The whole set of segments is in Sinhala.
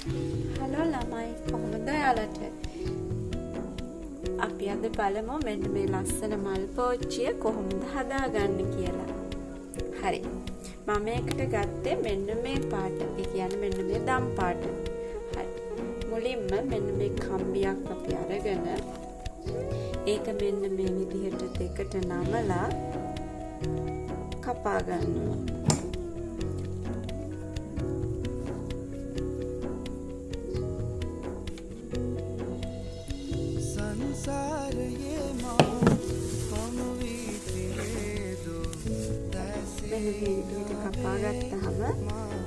හලෝ ළමයි කොහොමද ඔයාලට? අපි අද බලමු මෙන්න මේ ලස්සන මල් පෝච්චිය කොහොමද හදාගන්නේ කියලා. හරි. මම එකට ගත්තේ මෙන්න මේ පාට. ඒ කියන්නේ මෙන්න මේ දම් පාට. හරි. මුලින්ම මෙන්න මේ කම්බියක් අපි අරගෙන ඒක මෙන්න මේ විදිහට දෙකට නමලා කපා ගන්නවා. මෙන්න මේ විදිහට කපා ගත්තාම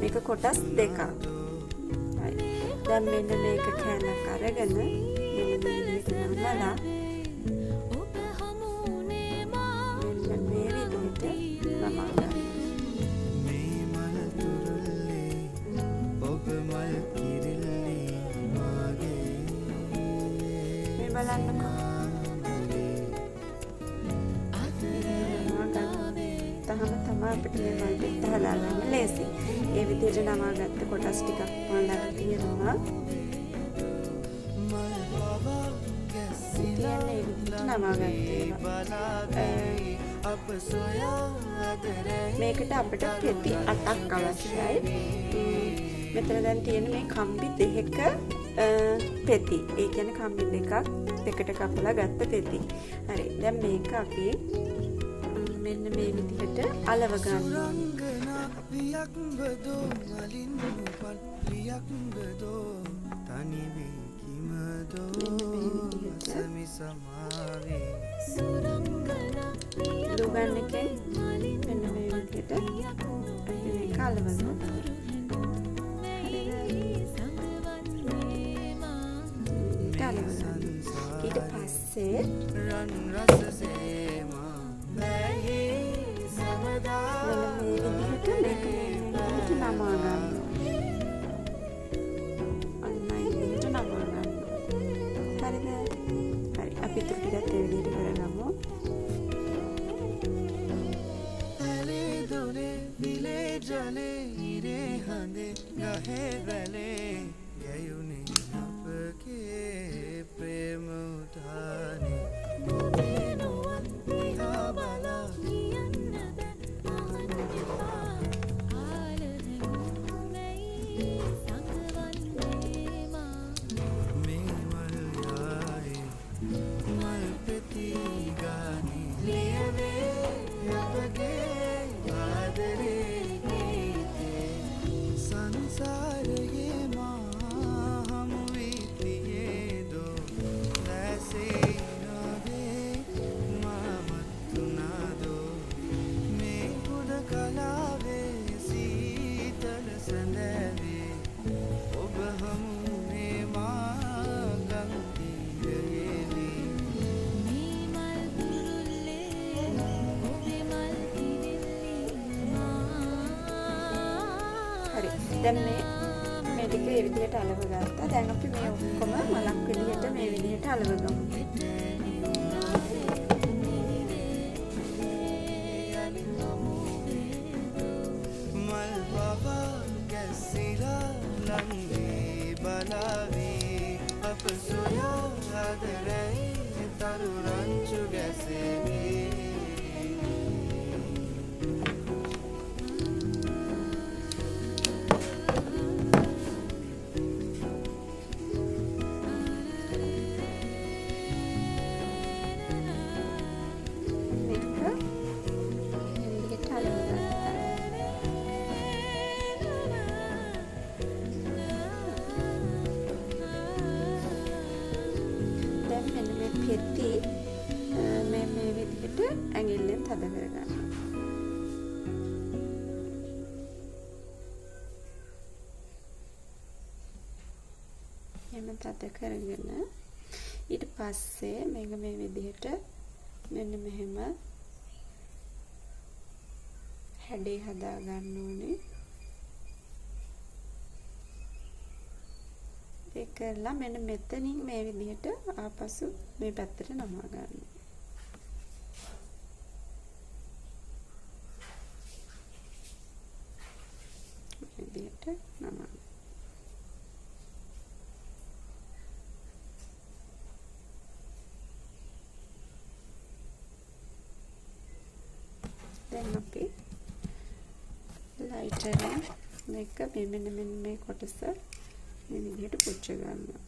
මේක කොටස් දෙකක්. හරි. දැන් මෙන්න මේක කෑල්ලක් අරගෙන මෙන්න මේ විදිහට නමලා මෙන්න මේ විදිහට නමා ගන්න. මේ බලන්නකෝ. තහම තමයි අපිට මේ මල් පිට හදාගන්න ලේසි. ඒ විදිහට නමාගත්ත කොටස් ටිකක් මම ළඟ තියෙනවා. මේ විදිහට නමාගත්තා. මේකට අපිට පෙති 8ක් අවශ්‍යයි. මෙතන දැන් තියෙන මේ කම්බි දෙකක පෙති. ඒ කියන්නේ කම්බි දෙකට කපලා ගත්ත පෙති. හරි. දැන් මේක අපි මෙන්න මේ විදිහට අලව ගන්නවා. ලුගන් එකෙන් මෙන්න මේ විදිහට මේක අලව ගන්නවා. ඊට පස්සේ අපි ටිකක් ඒ විදිහට කරගමු. දැන් මේ ටික ඒ විදිහට අලව ගත්තා. දැන් අපි මේ ඔක්කොම මලක් විදිහට මේ විදිහට අලව ගමු. පෙති මේ විදිහට ඇඟිල්ලෙන් තද කරගන්න. එහෙම තද කරගෙන ඊට පස්සේ මේක මේ විදිහට මෙන්න මෙහෙම හැඩේ හදා ගන්න ඕනේ. ඒක කරලා මෙන්න මෙතනින් මේ විදිහට ආපසු මේ පැත්තට නමා ගන්න. විදිහට නමා. කරලා මේක මෙන්න මේ කොටස මේ විදිහට පුච්ච ගන්නවා.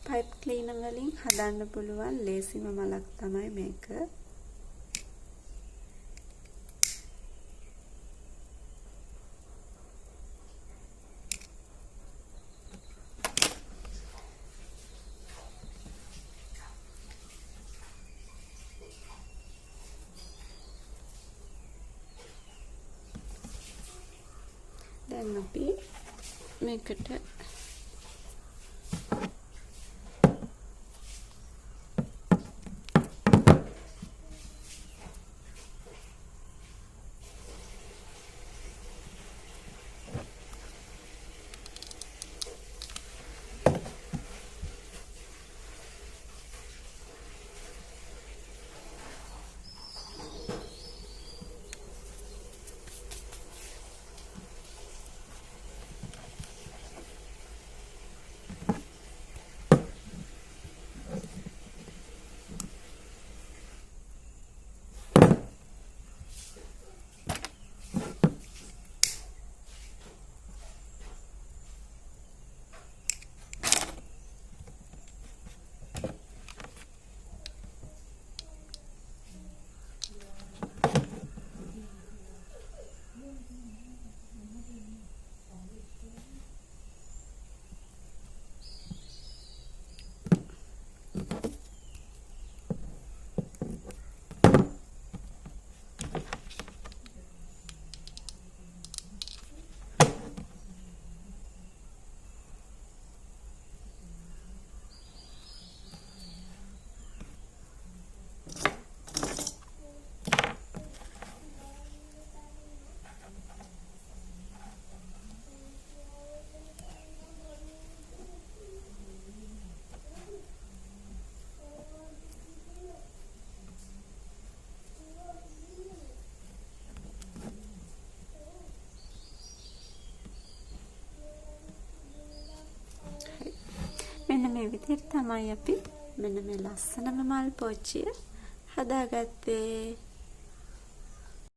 පයිප් ක්ලීනර් වලින් හදන්න පුළුවන් ලේසිම මලක් තමයි මේක. දැන් අපි මේකට මෙන්න මේ විදිහට තමයි අපි මෙන්න මේ ලස්සනම මල් පෝච්චිය හදාගත්තේ.